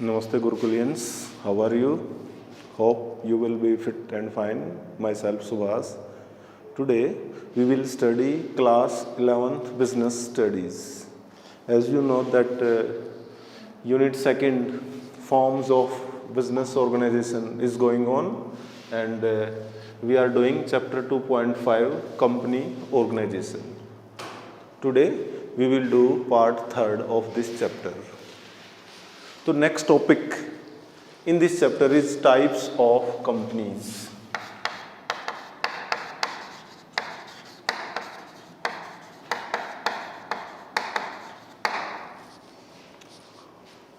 Namaste Gurukulians, how are you? Hope you will be fit and fine. Myself Subhas. Today we will study class 11th business studies. As you know that unit 2nd forms of business organization is going on and we are doing chapter 2.5 company organization. Today we will do part 3rd of this chapter. So next topic in this chapter is types of companies.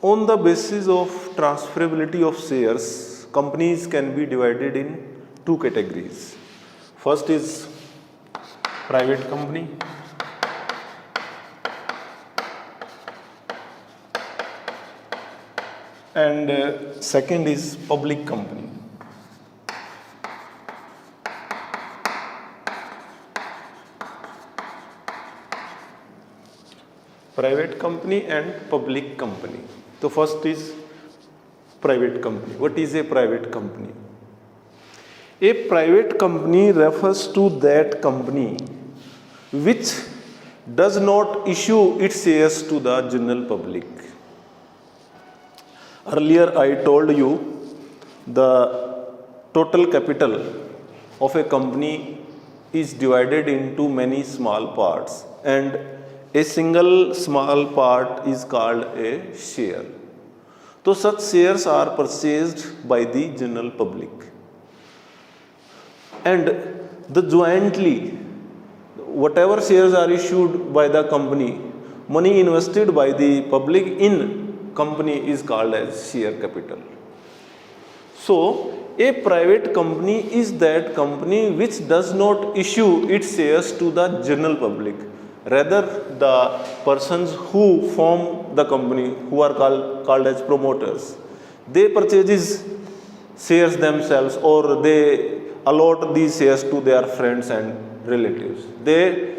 On the basis of transferability of shares, companies can be divided in two categories. First is private company. And second is public company. Private company and public company. So first is private company. What is a private company? A private company refers to that company which does not issue its shares to the general public. Earlier I told you the total capital of a company is divided into many small parts and a single small part is called a share. So such shares are purchased by the general public and the jointly whatever shares are issued by the company, money invested by the public in company is called as share capital. So a private company is that company which does not issue its shares to the general public. Rather, the persons who form the company, who are called as promoters, they purchase shares themselves or they allot these shares to their friends and relatives. They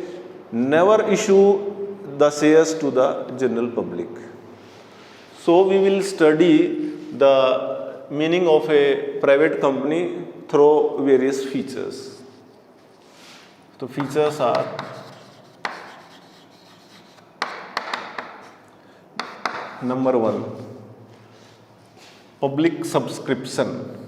never issue the shares to the general public. So we will study the meaning of a private company through various features. So features are number 1, public subscription.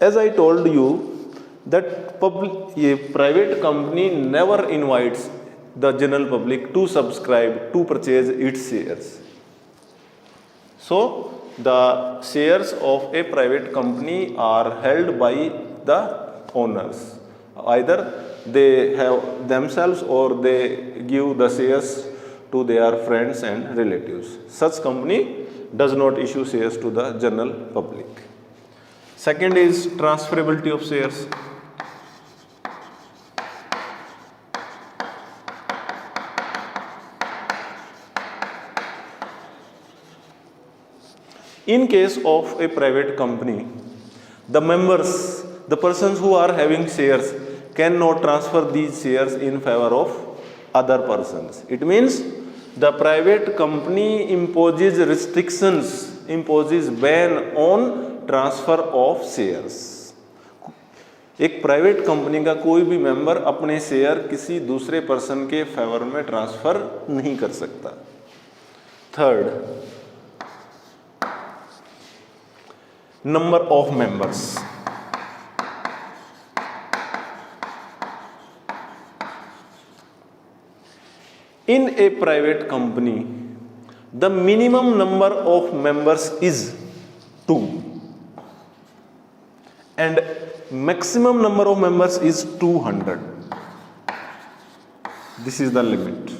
As I told you that a private company never invites the general public to subscribe to purchase its shares. So the shares of a private company are held by the owners. Either they have themselves or they give the shares to their friends and relatives. Such company does not issue shares to the general public. Second is transferability of shares. In case of a private company, the members, the persons who are having shares cannot transfer these shares in favor of other persons. It means the private company imposes restrictions, imposes ban on transfer of shares. एक private company का कोई भी member अपने share किसी दूसरे person के favour में transfer नहीं कर सकता. Third, number of members. In A private company the minimum number of members is 2 and maximum number of members is 200. This is the limit.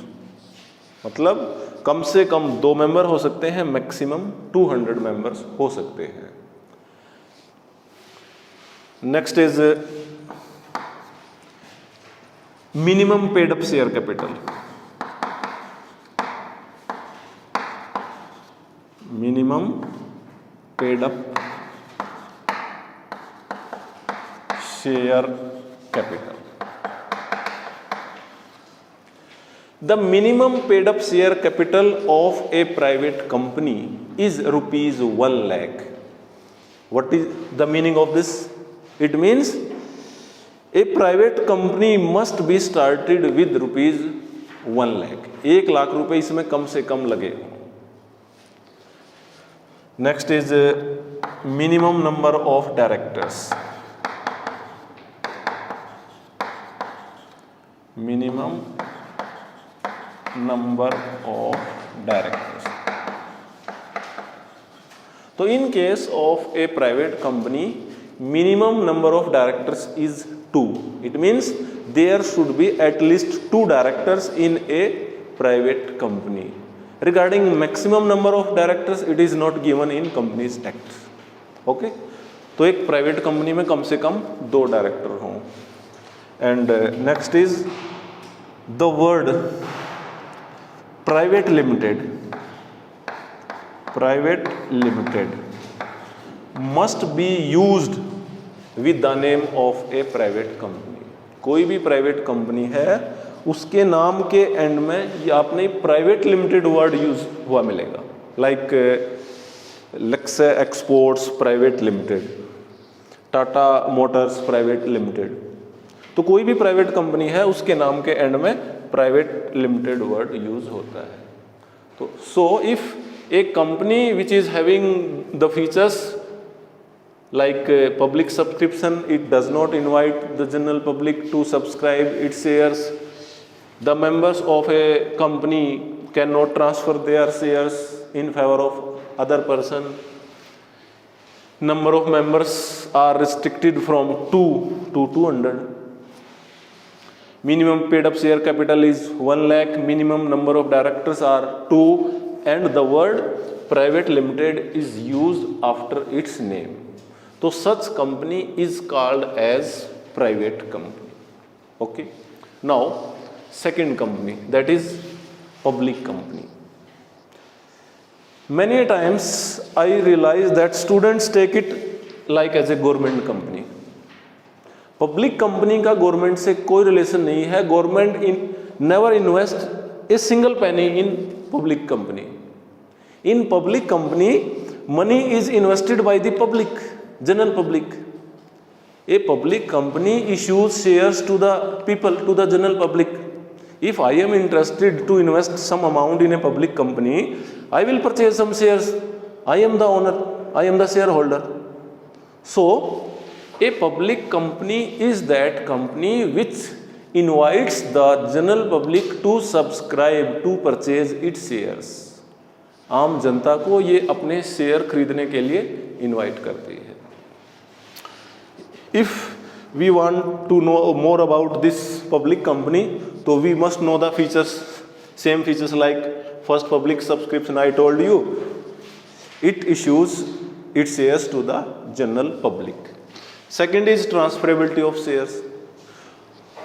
मतलब कम से कम 2 मेंबर हो सकते हैं, मैक्सिमम 200 मेंबर्स हो सकते हैं. Next is minimum paid up share capital. Minimum paid up share capital. The minimum paid up share capital of a private company is rupees 1 lakh. What is the meaning of this? It means a private company must be started with rupees 1 lakh. 1 lakh रुपए इसमें कम से कम लगे. Next is minimum number of directors. Minimum number of directors. So in case of a private company, minimum number of directors is 2. It means there should be at least 2 directors in a private company. Regarding maximum number of directors, it is not given in Companies Act. Okay? तो एक private company में कम से कम 2 director हों. And next is the word private limited must be used with the name of A private company. कोई भी private company है उसके नाम के एंड में ये आपने प्राइवेट लिमिटेड वर्ड यूज हुआ मिलेगा. लाइक लेक्से exports private limited, Tata Motors private limited. तो कोई भी प्राइवेट कंपनी है उसके नाम के एंड में प्राइवेट लिमिटेड वर्ड यूज होता है. तो so if A company which is having the features like public subscription, it does not invite the general public to subscribe its shares. The members of a company cannot transfer their shares in favor of other person. Number of members are restricted from 2 to 200. Minimum paid up share capital is 1 lakh. Minimum number of directors are 2, and the word private limited is used after its name. So such company is called as private company. Okay. Now second company, that is public company. Many times I realize that students take it like as a government company. Public company का government से कोई relation नहीं है. Government never invest a single penny in public company. In public company, money is invested by the public. General public. A public company issues shares to the people, to the general public. If I am interested to invest some amount in a public company, I will purchase some shares. I am the owner, I am the shareholder. So a public company is that company which invites the general public to subscribe to purchase its shares. आम जनता को ये अपने share खरीदने के लिए invite करती है. If we want to know more about this public company, so we must know the features, same features like first public subscription I told you, it issues its shares to the general public. Second is transferability of shares.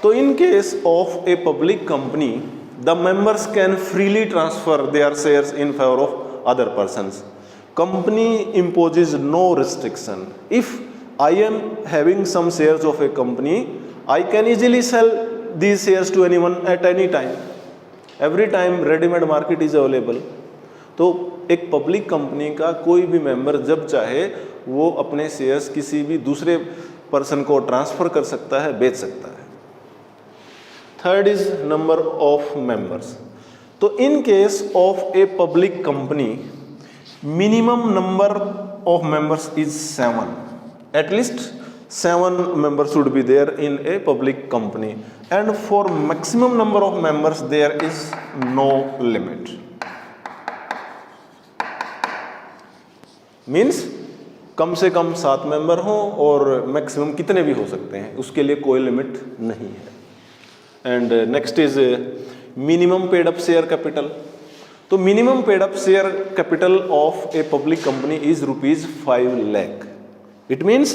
So in case of a public company, the members can freely transfer their shares in favor of other persons. Company imposes no restriction. If I am having some shares of a company, I can easily sell these shares to anyone at any time. Every time ready-made market is available. तो एक public company का कोई भी member जब चाहे वो अपने shares किसी भी दूसरे पर्सन को ट्रांसफ़र कर सकता है, बेच सकता है. Third is number of members. तो in case of a public company, minimum number of members is 7. At least 7 members should be there in a public company, and for maximum number of members there is no limit. Means कम से कम 7 member हों और maximum कितने भी हो सकते हैं, उसके लिए कोई लिमिट नहीं है. And next is minimum paid up share capital. तो minimum paid up share capital of a public company is ₹5 lakh. It means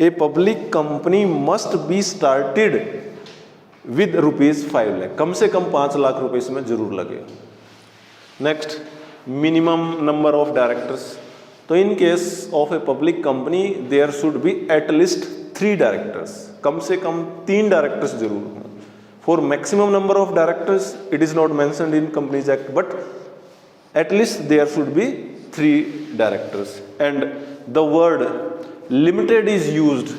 a public company must be started with ₹5 lakh. कम से कम 5 लाख रुपए इसमें जरूर लगे. Next, minimum number of directors. तो in case of a public company there should be at least 3 directors, कम से कम 3 डायरेक्टर्स जरूर हों. For maximum number of directors it is not mentioned in Companies Act, but at least there should be 3 directors, and the word limited is used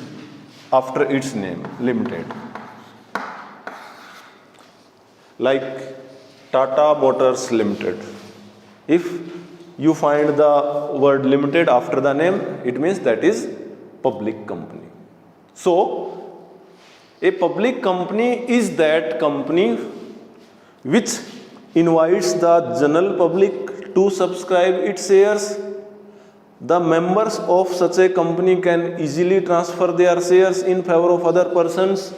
after its name, limited, like Tata Motors Limited. If you find the word limited after the name, it means that is public company. So a public company is that company which invites the general public to subscribe its shares. The members of such a company can easily transfer their shares in favor of other persons.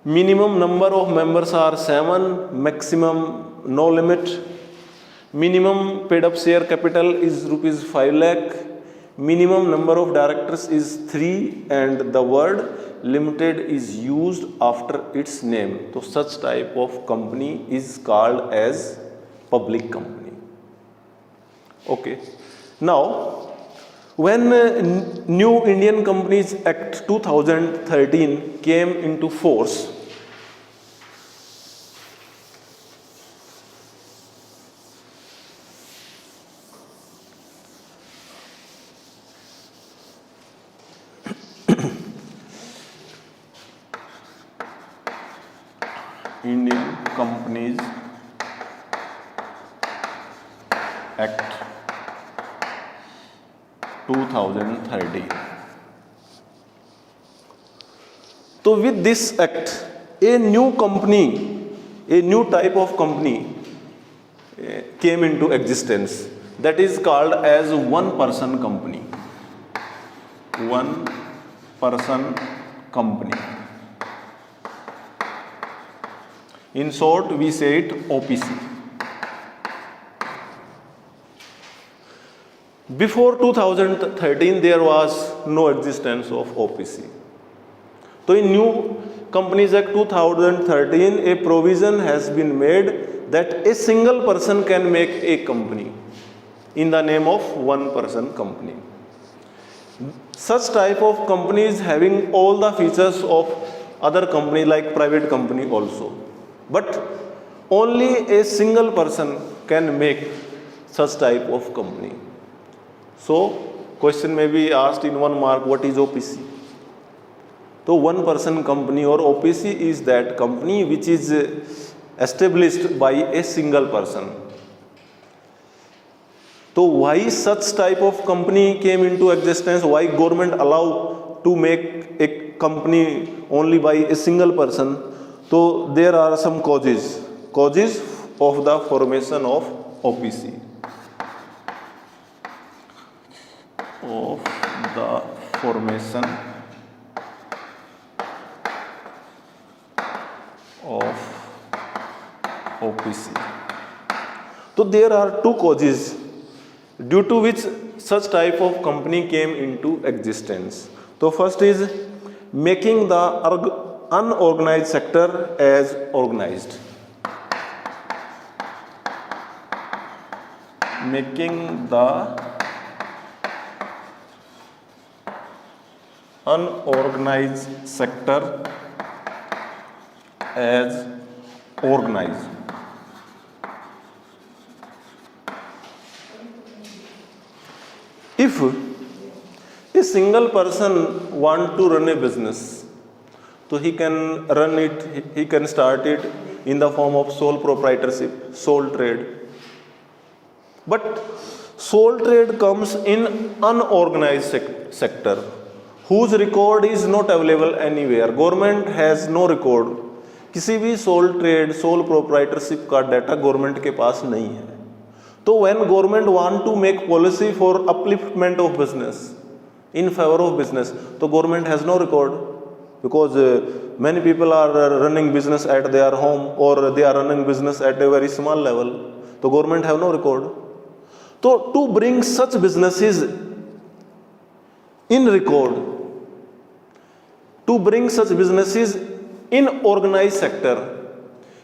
Minimum number of members are 7, maximum no limit. Minimum paid up share capital is rupees 5 lakh. Minimum number of directors is 3, and the word limited is used after its name. So such type of company is called as public company. Okay. Now, when New Indian Companies Act 2013 came into force, Indian Companies Act 2013. So with this act, a new company, a new type of company came into existence, that is called as one person company. One person company. In short, we say it OPC. Before 2013, there was no existence of OPC. So in New Companies Act 2013, a provision has been made that a single person can make a company in the name of one person company. Such type of companies having all the features of other company like private company also. But only a single person can make such type of company. So question may be asked in 1 mark, what is OPC? So one person company or OPC is that company which is established by a single person. So why such type of company came into existence? Why government allow to make a company only by a single person? So there are some causes of the formation of OPC. Of the formation of OPC. So there are 2 causes due to which such type of company came into existence. So first is making the unorganized sector as organized. Making the unorganized sector as organized. If a single person want to run a business, so he can run it, he can start it in the form of sole proprietorship, sole trade. But sole trade comes in unorganized sector, whose record is not available anywhere. Government has no record. किसी भी soul trade, sole proprietorship का data government के पास नहीं है. तो when government want to make policy for upliftment of business, in favor of business, so government has no record, because many people are running business at their home, or they are running business at a very small level. So government have no record. So to bring such businesses in record, to bring such businesses in organized sector,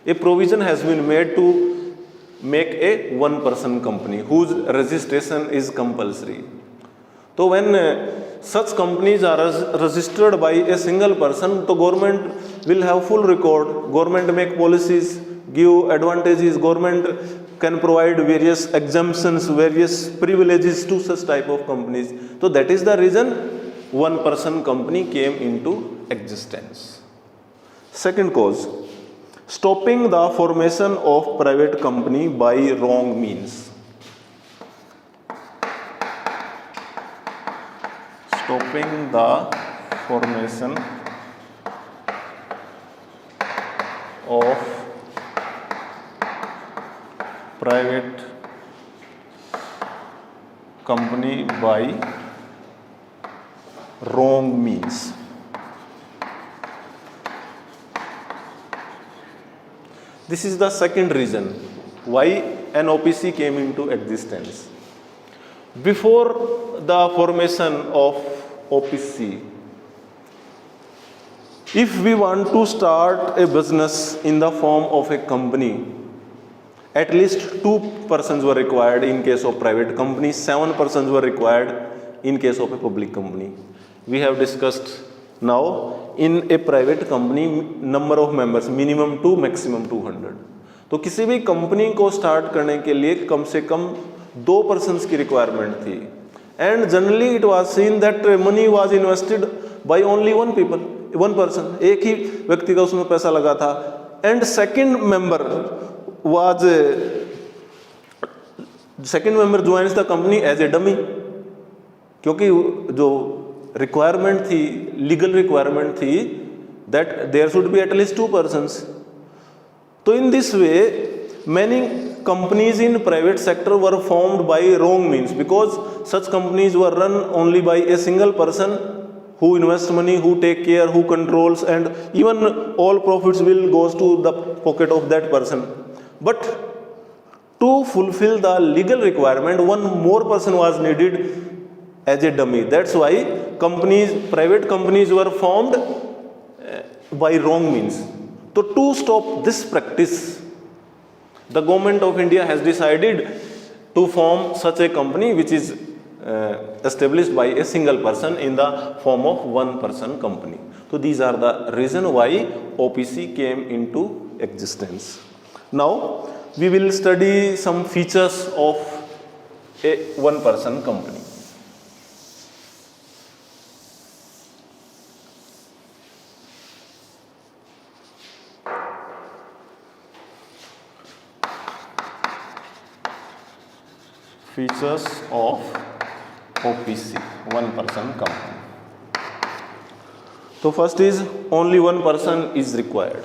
a provision has been made to make a one person company whose registration is compulsory. So when such companies are registered by a single person, so government will have full record. Government make policies, give advantages, government can provide various exemptions, various privileges to such type of companies. So that is the reason one person company came into existence. Second cause, stopping the formation of private company by wrong means. Stopping the formation of private company by wrong means. This is the second reason why an OPC came into existence. Before the formation of OPC, if we want to start a business in the form of a company, at least 2 persons were required in case of private company, 7 persons were required in case of a public company. We have discussed now in a private company number of members minimum 2 maximum 200. तो किसी भी company को start करने के लिए कम से कम 2 persons की रिक्वायरमेंट थी. And generally it was seen that money was invested by only one person, एक ही व्यक्ति का उसमें पैसा लगा था. And second member joins the company as a dummy, क्योंकि जो रिक्वायरमेंट थी, लीगल रिक्वायरमेंट थी that there should be at least 2 persons. तो in this way many companies in private sector were formed by wrong means, because such companies were run only by a single person who invests money, who take care, who controls, and even all profits will goes to the pocket of that person. But to fulfill the legal requirement, one more person was needed as a dummy. That's why private companies were formed by wrong means. So to stop this practice, the government of India has decided to form such a company which is established by a single person in the form of one person company. So these are the reason why OPC came into existence. Now we will study some features of a one person company. Features of OPC, one person company. So first is only one person is required.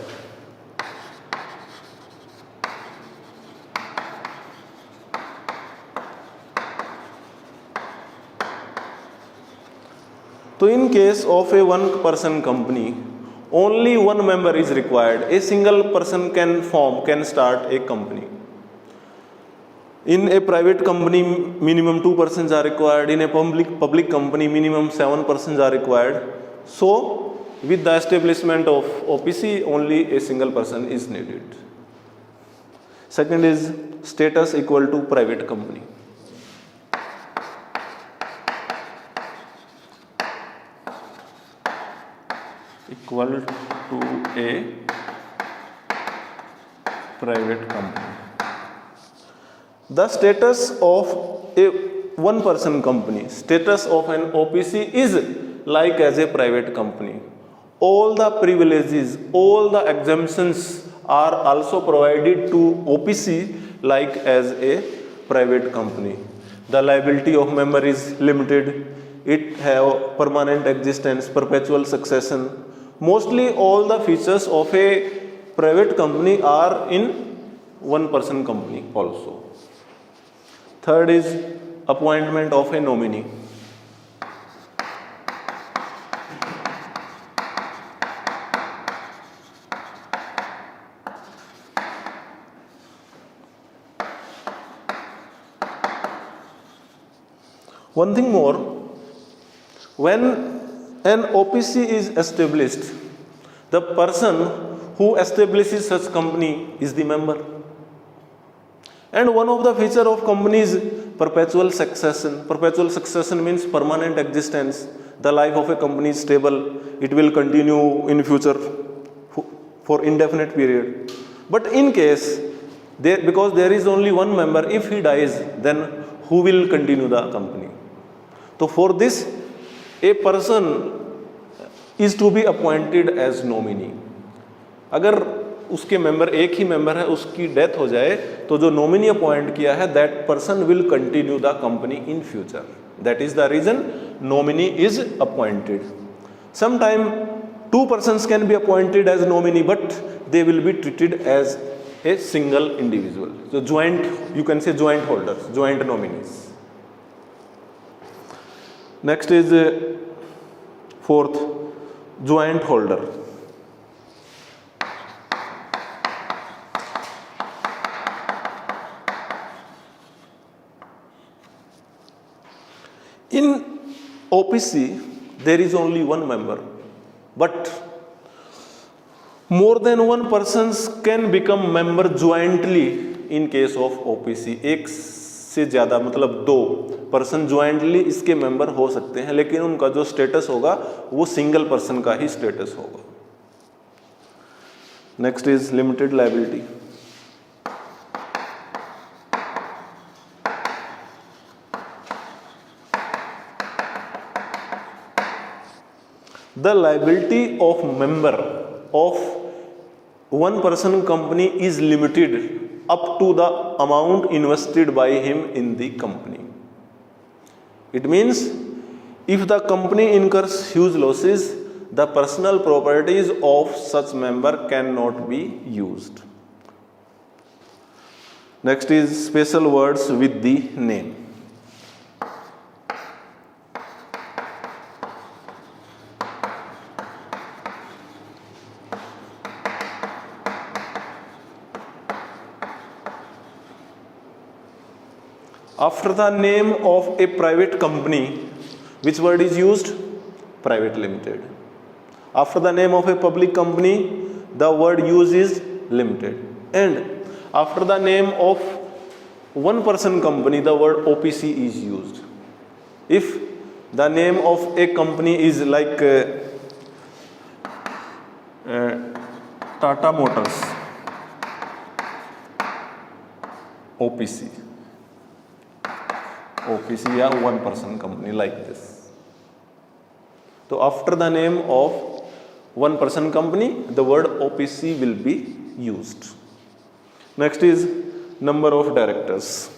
So in case of a one person company, only one member is required. A single person can start a company. In a private company, minimum 2 persons are required. In a public company, minimum 7 persons are required. So, with the establishment of OPC, only a single person is needed. Second is status equal to private company. Equal to a private company. The status of a one person company, status of an OPC is like as a private company. All the privileges, all the exemptions are also provided to OPC like as a private company. The liability of member is limited. It have permanent existence, perpetual succession. Mostly all the features of a private company are in one person company also. Third is appointment of a nominee. One thing more, when an OPC is established, the person who establishes such company is the member. And one of the feature of company is perpetual succession. Perpetual succession means permanent existence. the life of a company is stable, it will continue in future for indefinite period. But in case because there is only one member, if he dies, then who will continue the company? So for this, a person is to be appointed as nominee. अगर उसके member, एक ही member है, उसकी death हो जाए तो जो nominee appoint किया है, that person will continue the company in future. That is the reason nominee is appointed. Sometime two persons can be appointed as nominee, but they will be treated as a single individual. So joint, you can say joint holders, joint nominees. Next is fourth, joint holder. In OPC, there is only one member, but more than one persons can become member jointly in case of OPC. एक से ज़्यादा मतलब दो person jointly इसके member हो सकते हैं, लेकिन उनका जो स्टेटस होगा वो सिंगल पर्सन का ही स्टेटस होगा. Next is limited liability. The liability of member of one person company is limited up to the amount invested by him in the company. It means if the company incurs huge losses, the personal properties of such member cannot be used. Next is special words with the name. After the name of a private company, which word is used? Private limited. After the name of a public company, the word used is limited. And after the name of one person company, the word OPC is used. If the name of a company is like Tata Motors, OPC या one person company like this. So after the name of one person company, the word OPC will be used. Next is number of directors.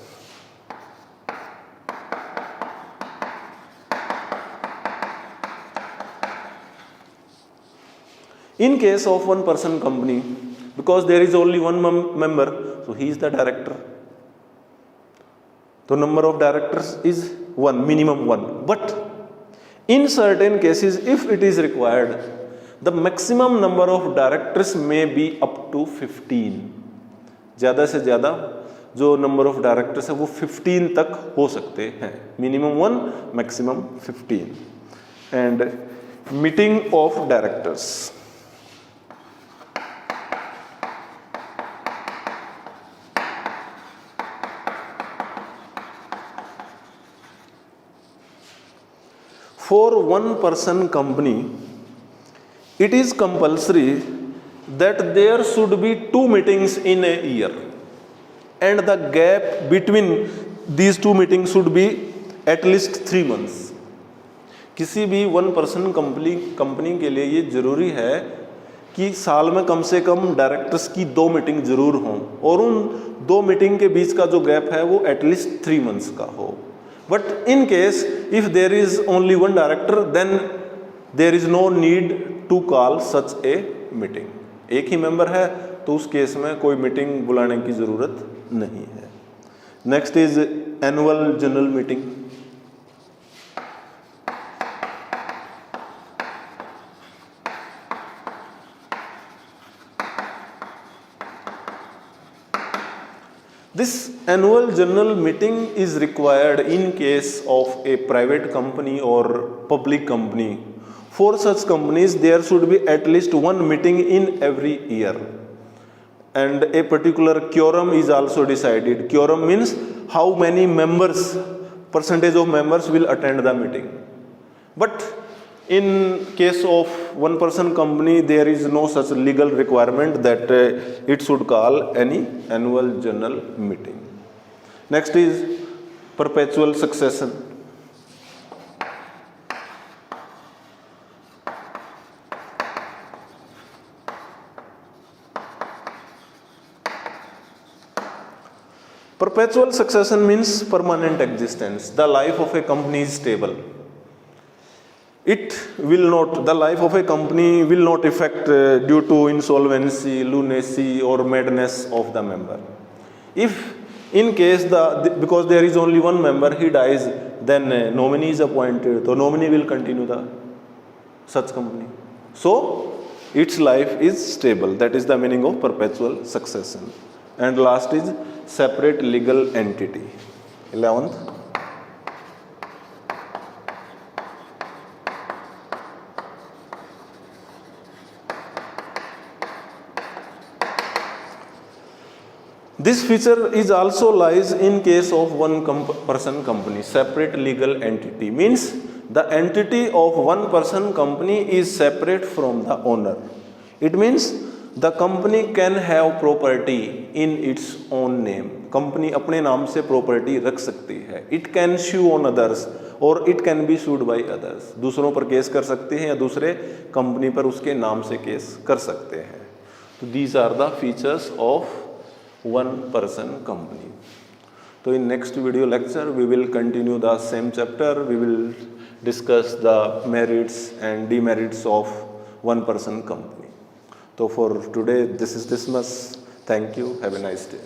In case of one person company, because there is only one member, so he is the director. The number of directors is one, minimum one. But in certain cases, if it is required, the maximum number of directors may be up to 15. ज़्यादा से ज़्यादा जो number of directors है वो 15 तक हो सकते हैं. Minimum 1, maximum 15. And meeting of directors. For one person company, it is compulsory that there should be 2 meetings in a year, and the gap between these 2 meetings should be at least 3 months. किसी भी one person company के लिए ये जरूरी है कि साल में कम से कम डायरेक्टर्स की 2 मीटिंग जरूर हों, और उन 2 मीटिंग के बीच का जो गैप है वो एटलीस्ट 3 मंथ्स का हो. But in case if there is only one director, then there is no need to call such a meeting. एक ही मेंबर है तो उस केस में कोई मीटिंग बुलाने की जरूरत नहीं है. Next is annual general meeting. This annual general meeting is required in case of a private company or public company. For such companies, there should be at least one meeting in every year. And a particular quorum is also decided. Quorum means how many members, percentage of members will attend the meeting. But In case of one person company, there is no such legal requirement that it should call any annual general meeting. Next is perpetual succession. Perpetual succession means permanent existence. The life of a company is stable. It will not, the life of a company will not affect due to insolvency, lunacy or madness of the member. If in case because there is only one member, he dies, then nominee is appointed, so nominee will continue the such company. So its life is stable. That is the meaning of perpetual succession. And last is separate legal entity. 11th. This feature is also lies in case of one person company. Separate legal entity means the entity of one person company is separate from the owner. It means the company can have property in its own name. Company अपने नाम से property रख सकती है. It can sue on others or it can be sued by others. दूसरों पर case कर सकते हैं या दूसरे कंपनी पर उसके नाम से केस कर सकते हैं. तो these are the features of one person company. So in next video lecture we will continue the same chapter. We will discuss the merits and demerits of one person company. So for today this is much. Thank you. Have a nice day.